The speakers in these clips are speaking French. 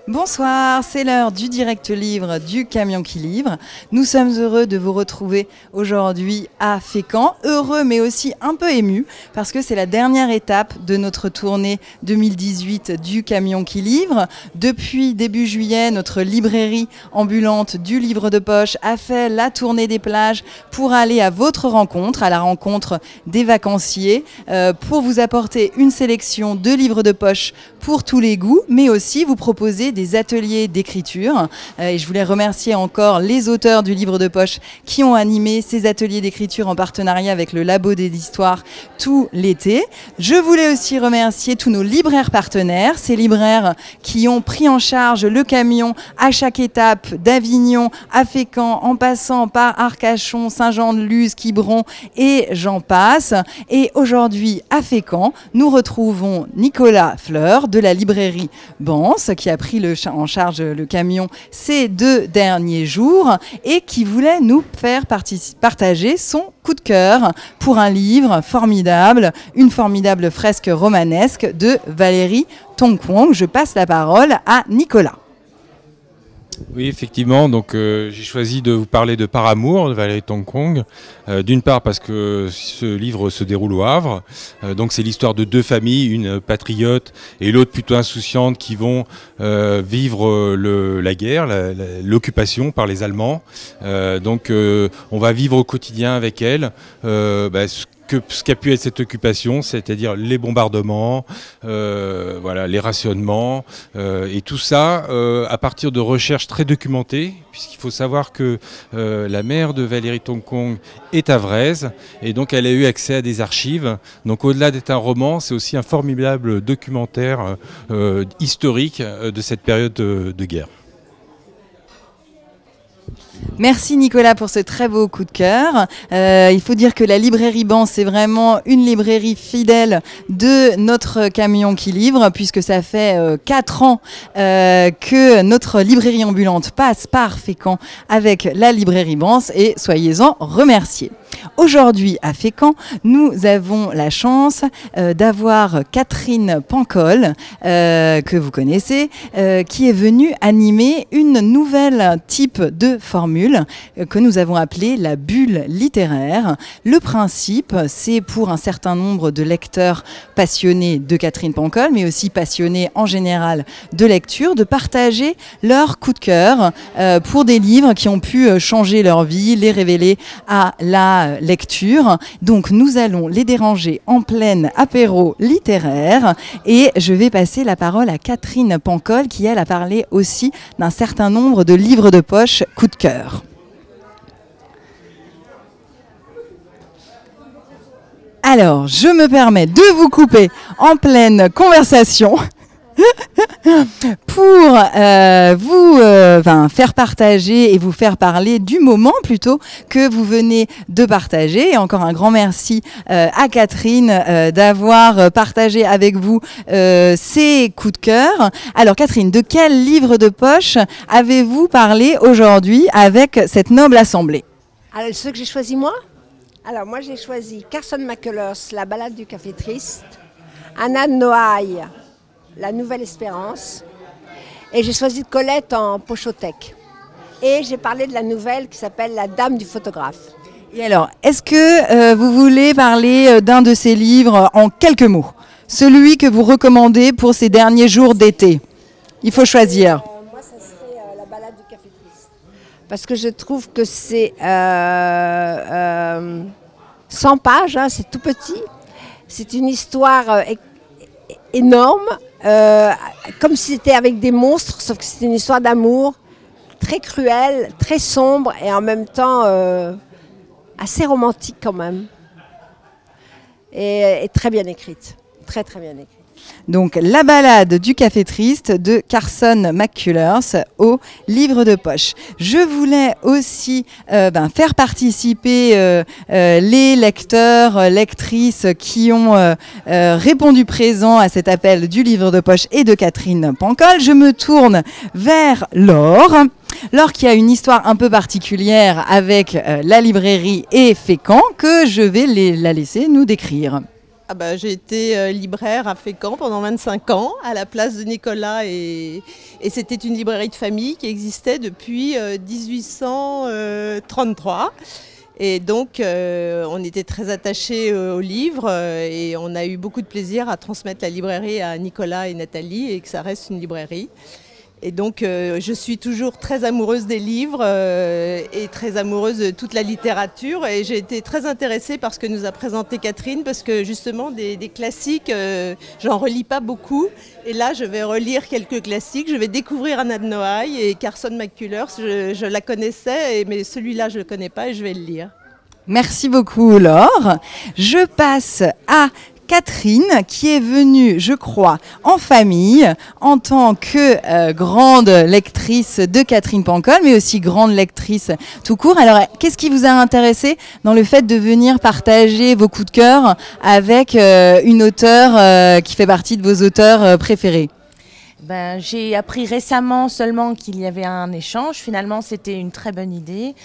Bonsoir, c'est l'heure du direct livre du Camion qui livre. Nous sommes heureux de vous retrouver aujourd'hui à Fécamp. Heureux mais aussi un peu ému parce que c'est la dernière étape de notre tournée 2018 du Camion qui livre. Depuis début juillet, notre librairie ambulante du livre de poche a fait la tournée des plages pour aller à votre rencontre, à la rencontre des vacanciers, pour vous apporter une sélection de livres de poche pour tous les goûts, mais aussi vous proposer des ateliers d'écriture. Et je voulais remercier encore les auteurs du livre de poche qui ont animé ces ateliers d'écriture en partenariat avec le Labo des Histoires tout l'été. Je voulais aussi remercier tous nos libraires partenaires, ces libraires qui ont pris en charge le camion à chaque étape, d'Avignon à Fécamp, en passant par Arcachon, Saint-Jean-de-Luz, Quiberon et j'en passe. Et aujourd'hui à Fécamp, nous retrouvons Nicolas Fleur de la librairie Banse qui a pris en charge le camion ces 2 derniers jours et qui voulait nous faire partager son coup de cœur pour un livre formidable, une formidable fresque romanesque de Valérie Tongkwong. Je passe la parole à Nicolas. Oui, effectivement, donc j'ai choisi de vous parler de Par amour de Valérie Tongkwong. D'une part parce que ce livre se déroule au Havre, donc c'est l'histoire de 2 familles, une patriote et l'autre plutôt insouciante qui vont vivre la guerre, l'occupation par les Allemands. Donc on va vivre au quotidien avec elle ce qu'a pu être cette occupation, c'est-à-dire les bombardements, voilà, les rationnements, et tout ça à partir de recherches très documentées, puisqu'il faut savoir que la mère de Valérie Tongkwong est havraise, et donc elle a eu accès à des archives. Donc au-delà d'être un roman, c'est aussi un formidable documentaire historique de cette période de guerre. Merci Nicolas pour ce très beau coup de cœur. Il faut dire que la librairie Banse, c'est vraiment une librairie fidèle de notre camion qui livre, puisque ça fait 4 ans que notre librairie ambulante passe par Fécamp avec la librairie Banse et soyez-en remerciés. Aujourd'hui à Fécamp, nous avons la chance d'avoir Catherine Pancol, que vous connaissez, qui est venue animer une nouvelle type de formule que nous avons appelée la bulle littéraire. Le principe, c'est pour un certain nombre de lecteurs passionnés de Catherine Pancol, mais aussi passionnés en général de lecture, de partager leur coup de cœur pour des livres qui ont pu changer leur vie, les révéler à la lecture. Donc nous allons les déranger en pleine apéro littéraire et je vais passer la parole à Catherine Pancol qui elle a parlé aussi d'un certain nombre de livres de poche coup de cœur. Alors, je me permets de vous couper en pleine conversation pour vous faire partager et vous faire parler du moment plutôt que vous venez de partager. Et encore un grand merci à Catherine d'avoir partagé avec vous ses coups de cœur. Alors Catherine, de quel livre de poche avez-vous parlé aujourd'hui avec cette noble assemblée? Alors, ceux que j'ai choisi moi? Alors moi j'ai choisi Carson McCullers, La balade du café triste, Anna Noailles, La nouvelle espérance, et j'ai choisi de Colette en pochothèque. Et j'ai parlé de la nouvelle qui s'appelle La dame du photographe. Et alors, est-ce que vous voulez parler d'un de ces livres en quelques mots? Celui que vous recommandez pour ces derniers jours d'été? Il faut choisir. Moi ça serait La balade du café triste. Parce que je trouve que c'est 100 pages, hein, c'est tout petit. C'est une histoire énorme, comme si c'était avec des monstres, sauf que c'est une histoire d'amour très cruelle, très sombre et en même temps assez romantique quand même. Et très bien écrite. Très très bien écrite. Donc, La balade du café triste de Carson McCullers au livre de poche. Je voulais aussi faire participer les lecteurs, lectrices qui ont répondu présent à cet appel du livre de poche et de Catherine Pancol. Je me tourne vers Laure. Laure qui a une histoire un peu particulière avec la librairie et Fécamp que je vais la laisser nous décrire. J'ai été libraire à Fécamp pendant 25 ans, à la place de Nicolas, et c'était une librairie de famille qui existait depuis 1833. Et donc, on était très attachés aux livres et on a eu beaucoup de plaisir à transmettre la librairie à Nicolas et Nathalie et que ça reste une librairie. Et donc, je suis toujours très amoureuse des livres et très amoureuse de toute la littérature. Et j'ai été très intéressée par ce que nous a présenté Catherine, parce que justement, des classiques, j'en relis pas beaucoup. Et là, je vais relire quelques classiques. Je vais découvrir Anna de Noailles et Carson McCullers. Je la connaissais, mais celui-là, je ne le connais pas et je vais le lire. Merci beaucoup, Laure. Je passe à Catherine, qui est venue, je crois, en famille, en tant que grande lectrice de Catherine Pancol, mais aussi grande lectrice tout court. Alors, qu'est-ce qui vous a intéressé dans le fait de venir partager vos coups de cœur avec une auteure qui fait partie de vos auteurs préférés ? J'ai appris récemment seulement qu'il y avait un échange. Finalement, c'était une très bonne idée.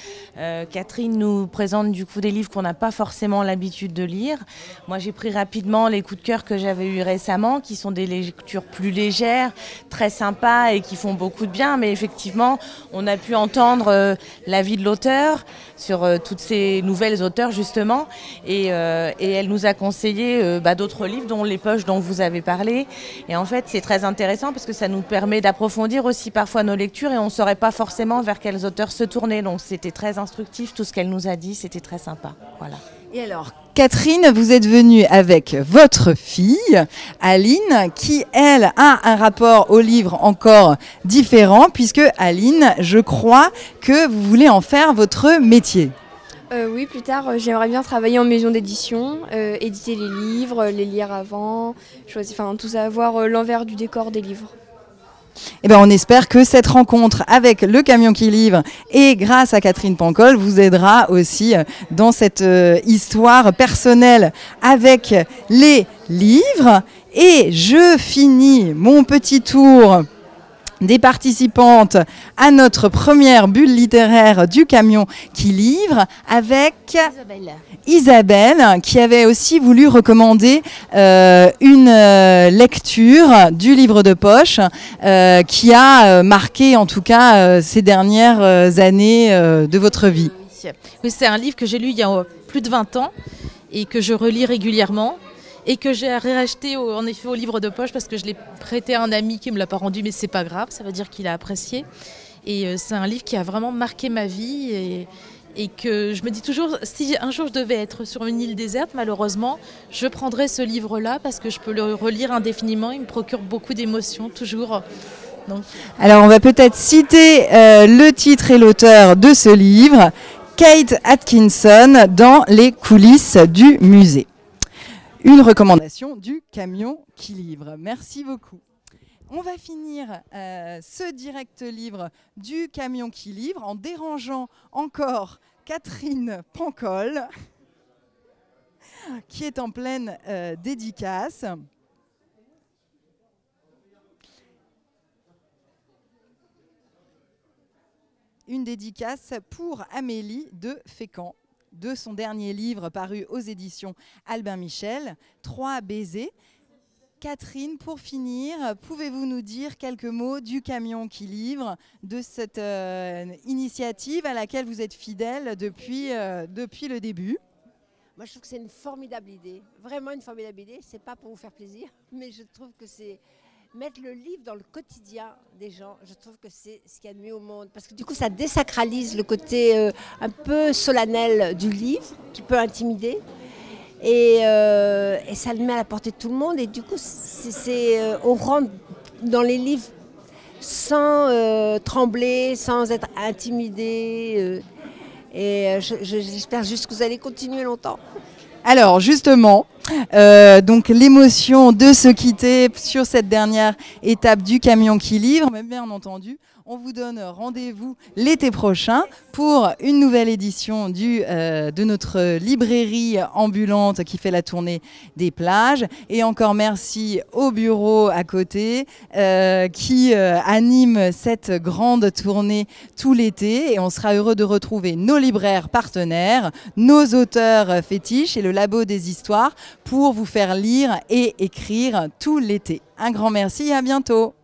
Catherine nous présente du coup des livres qu'on n'a pas forcément l'habitude de lire. Moi, j'ai pris rapidement les coups de cœur que j'avais eus récemment, qui sont des lectures plus légères, très sympas et qui font beaucoup de bien. Mais effectivement, on a pu entendre l'avis de l'auteur sur toutes ces nouvelles auteurs, justement. Et elle nous a conseillé d'autres livres, dont Les Poches dont vous avez parlé. Et en fait, c'est très intéressant parce que ça nous permet d'approfondir aussi parfois nos lectures et on ne saurait pas forcément vers quels auteurs se tourner. Donc c'était très instructif, tout ce qu'elle nous a dit, c'était très sympa. Voilà. Et alors, Catherine, vous êtes venue avec votre fille, Aline, qui, elle, a un rapport au livre encore différent, puisque Aline, je crois que vous voulez en faire votre métier. Oui, plus tard, j'aimerais bien travailler en maison d'édition, éditer les livres, les lire avant, tout savoir l'envers du décor des livres. Eh ben, on espère que cette rencontre avec le camion qui livre et grâce à Catherine Pancol vous aidera aussi dans cette histoire personnelle avec les livres. Et je finis mon petit tour des participantes à notre première bulle littéraire du camion qui livre avec Isabelle qui avait aussi voulu recommander une lecture du livre de poche qui a marqué en tout cas ces dernières années de votre vie. Oui, c'est un livre que j'ai lu il y a plus de 20 ans et que je relis régulièrement. Et que j'ai réacheté en effet au livre de poche parce que je l'ai prêté à un ami qui ne me l'a pas rendu, mais c'est pas grave, ça veut dire qu'il a apprécié. Et c'est un livre qui a vraiment marqué ma vie et que je me dis toujours, si un jour je devais être sur une île déserte, malheureusement, je prendrais ce livre-là parce que je peux le relire indéfiniment, il me procure beaucoup d'émotions, toujours. Donc. Alors on va peut-être citer le titre et l'auteur de ce livre, Kate Atkinson, dans les coulisses du musée. Une recommandation du camion qui livre. Merci beaucoup. On va finir ce direct livre du camion qui livre en dérangeant encore Catherine Pancol, qui est en pleine dédicace. Une dédicace pour Amélie de Fécamp, de son dernier livre paru aux éditions Albin Michel, 3 baisers. Catherine, pour finir, pouvez-vous nous dire quelques mots du camion qui livre, de cette initiative à laquelle vous êtes fidèle depuis le début? Moi, je trouve que c'est une formidable idée, vraiment une formidable idée. C'est pas pour vous faire plaisir, mais je trouve que c'est mettre le livre dans le quotidien des gens. Je trouve que c'est ce qu'il y a de mieux au monde, parce que du coup, ça désacralise le côté un peu solennel du livre, qui peut intimider, et ça le met à la portée de tout le monde. Et du coup, on rentre dans les livres sans trembler, sans être intimidé. Et j'espère juste que vous allez continuer longtemps. Alors justement, donc l'émotion de se quitter sur cette dernière étape du camion qui livre, mais bien entendu, on vous donne rendez-vous l'été prochain pour une nouvelle édition de notre librairie ambulante qui fait la tournée des plages. Et encore merci au bureau à côté qui anime cette grande tournée tout l'été. Et on sera heureux de retrouver nos libraires partenaires, nos auteurs fétiches et le Labo des Histoires pour vous faire lire et écrire tout l'été. Un grand merci et à bientôt.